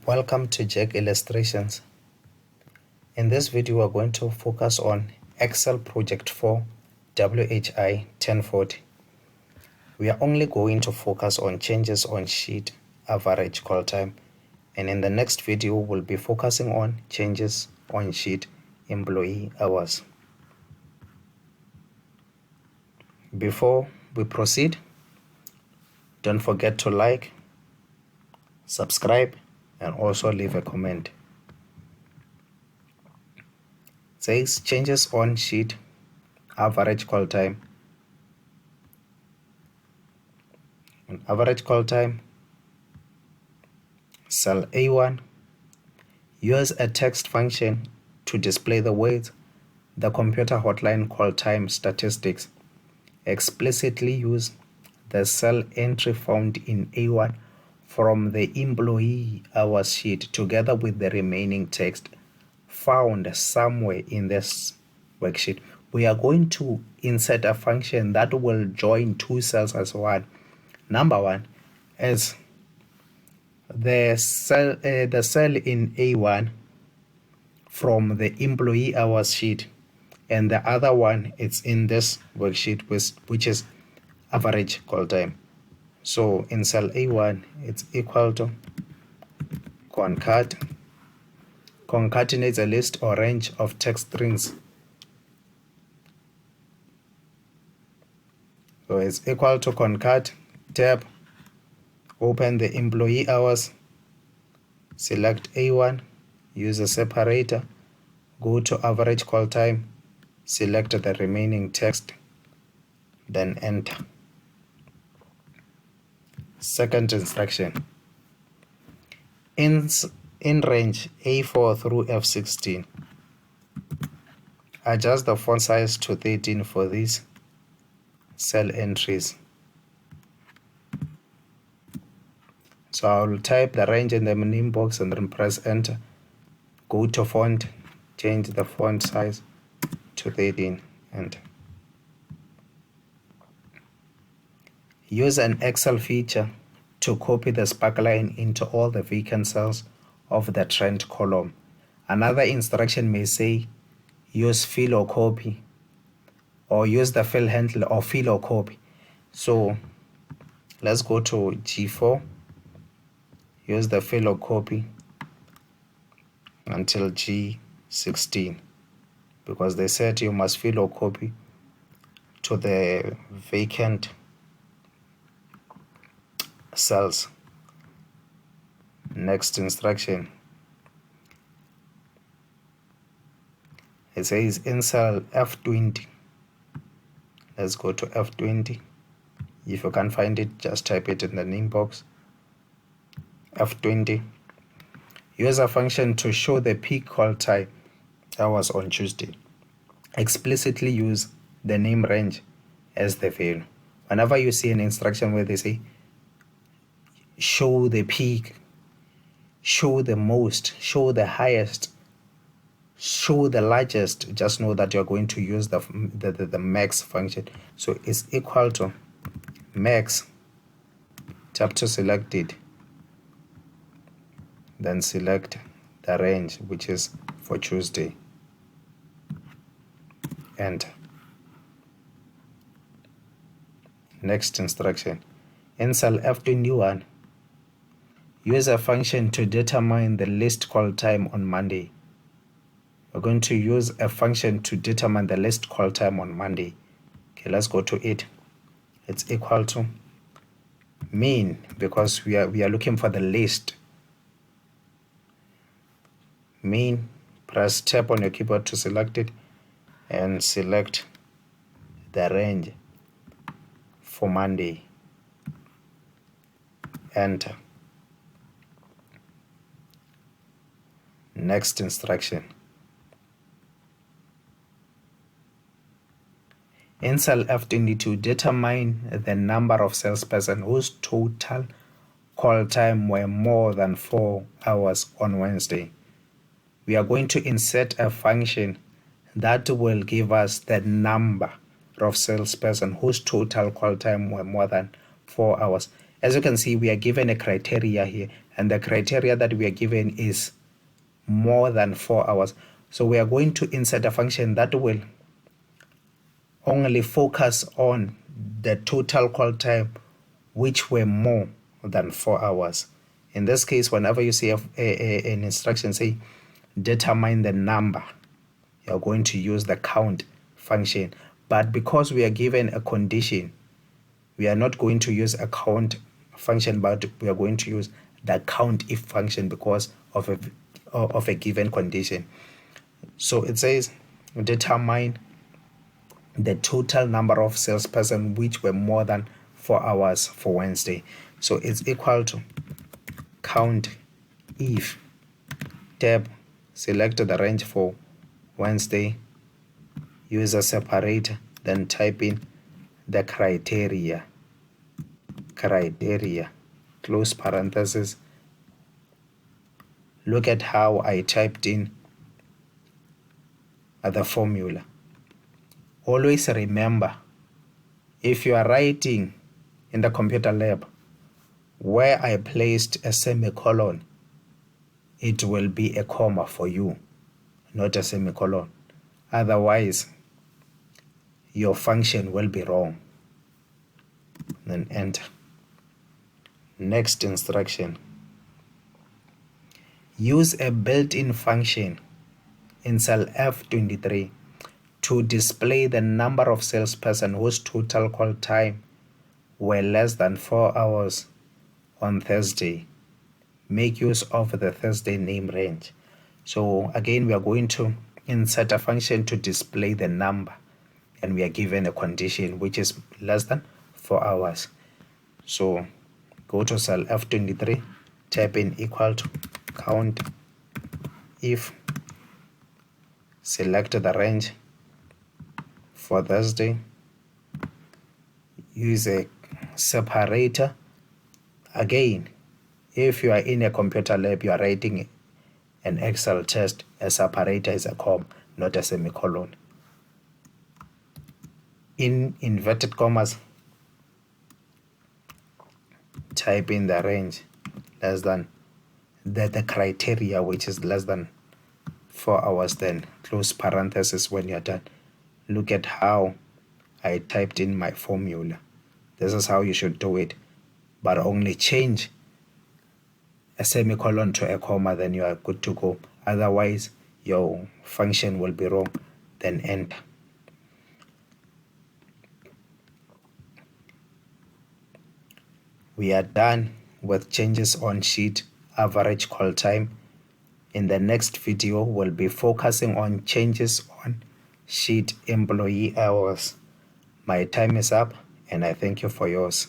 Welcome to Jack Illustrations. In this video, we're going to focus on Excel Project 4 WHI1040. We are only going to focus on changes on sheet average call time, and in the next video, we'll be focusing on changes on sheet employee hours. Before we proceed, don't forget to like, subscribe, and also leave a comment. It says changes on sheet average call time. On average call time, cell A1, use a text function to display the words the computer hotline call time statistics. Explicitly use the cell entry found in A1 from the employee hours sheet together with the remaining text found somewhere in this worksheet. We are going to insert a function that will join two cells as one. Number one is the cell in A1 from the employee hours sheet, and the other one it's in this worksheet which is average call time. So in cell A1, it's equal to concatenates a list or range of text strings. So it's equal to concat tab, open the employee hours, select A1, use a separator, go to average call time, select the remaining text, then enter. Second instruction. In range A4 through F16, adjust the font size to 13 for these cell entries. So I will type the range in the name box and then press enter. Go to font, change the font size to 13, enter. Use an Excel feature to copy the sparkline into all the vacant cells of the trend column. Another instruction may say use fill or copy, or use the fill handle or fill or copy. So let's go to G4, use the fill or copy until G16, because they said you must fill or copy to the vacant cells. Next instruction, it says in cell F20. Let's go to F20. If you can't find it, just type it in the name box. F20, use a function to show the peak call time hours on Tuesday. Explicitly use the name range as the value. Whenever you see an instruction where they say show the peak, show the most, show the highest, show the largest, just know that you're going to use the max function. So it's equal to max, tap to select it, then select the range, which is for Tuesday, enter. Next instruction, in cell F21, use a function to determine the list call time on Monday. We're going to use a function to determine the list call time on Monday. Okay, let's go to it. It's equal to mean, because we are looking for the list. Mean, press tab on your keyboard to select it and select the range for Monday, enter. Next instruction, in cell F22, determine the number of salesperson whose total call time were more than 4 hours on Wednesday. We are going to insert a function that will give us the number of salesperson whose total call time were more than 4 hours. As you can see, we are given a criteria here, and the criteria that we are given is more than 4 hours. So we are going to insert a function that will only focus on the total call time which were more than 4 hours. In this case, whenever you see an instruction say determine the number, you're going to use the count function. But because we are given a condition, we are not going to use a count function, but we are going to use the count if function because of a given condition. So it says determine the total number of salesperson which were more than 4 hours for Wednesday. So it's equal to count if tab, select the range for Wednesday, use a separator, then type in the criteria, close parenthesis. Look at how I typed in the formula. Always remember, if you are writing in the computer lab where I placed a semicolon, it will be a comma for you, not a semicolon. Otherwise, your function will be wrong. Then enter. Next instruction. Use a built-in function in cell F23 to display the number of salesperson whose total call time were less than 4 hours on Thursday. Make use of the Thursday name range. So again, we are going to insert a function to display the number, and we are given a condition which is less than 4 hours. So go to cell F23, type in equal to count if, select the range for Thursday, use a separator. Again, if you are in a computer lab, you are writing an Excel test, a separator is a comma, not a semicolon. In inverted commas, type in the range less than the criteria, which is less than 4 hours, then close parenthesis when you're done. Look at how I typed in my formula. This is how you should do it, but only change a semicolon to a comma, then you are good to go. Otherwise, your function will be wrong. Then enter. We are done with changes on sheet average call time. In the next video, we'll be focusing on changes on sheet employee hours. My time is up, and I thank you for yours.